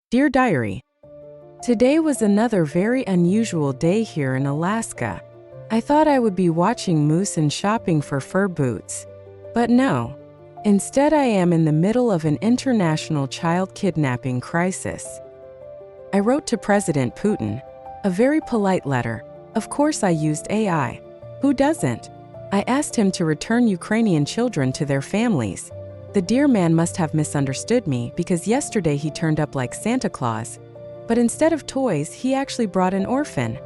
Dear Diary, today was another very unusual day here in Alaska. I thought I would be watching moose and shopping for fur boots. But no. Instead, I am in the middle of an international child kidnapping crisis. I wrote to President Putin a very polite letter. Of course, I used AI. Who doesn't? I asked him to return Ukrainian children to their families. The dear man must have misunderstood me because yesterday he turned up like Santa Claus. But instead of toys, he actually brought an orphan.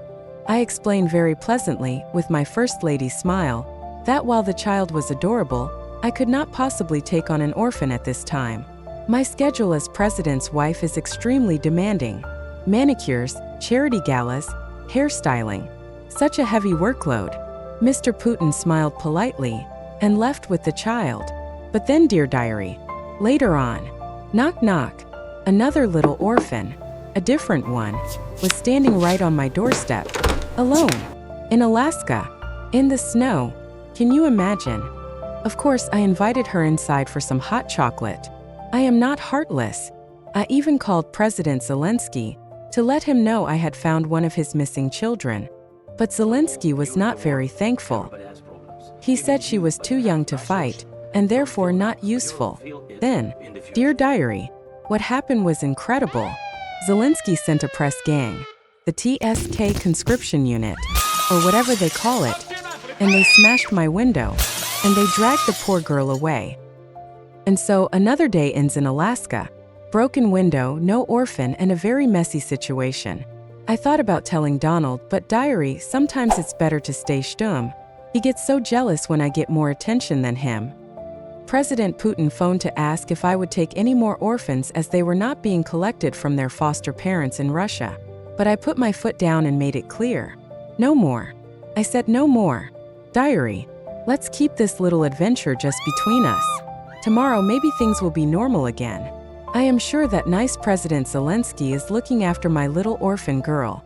I explained very pleasantly, with my First Lady's smile, that while the child was adorable, I could not possibly take on an orphan at this time. My schedule as president's wife is extremely demanding. Manicures, charity galas, hairstyling. Such a heavy workload. Mr. Putin smiled politely and left with the child. But then, dear diary, later on, knock knock, another little orphan, a different one, was standing right on my doorstep, alone, in Alaska, in the snow. Can you imagine? Of course, I invited her inside for some hot chocolate. I am not heartless. I even called President Zelensky to let him know I had found one of his missing children. But Zelensky was not very thankful. He said she was too young to fight, and therefore not useful. Then, dear diary, what happened was incredible. Zelensky sent a press gang, the TSK conscription unit, or whatever they call it, and they smashed my window, and they dragged the poor girl away. And so another day ends in Alaska. Broken window, no orphan, and a very messy situation. I thought about telling Donald, but diary, sometimes it's better to stay stum. He gets so jealous when I get more attention than him. President Putin phoned to ask if I would take any more orphans as they were not being collected from their foster parents in Russia. But I put my foot down and made it clear. No more. I said no more. Diary, let's keep this little adventure just between us. Tomorrow maybe things will be normal again. I am sure that nice President Zelensky is looking after my little orphan girl.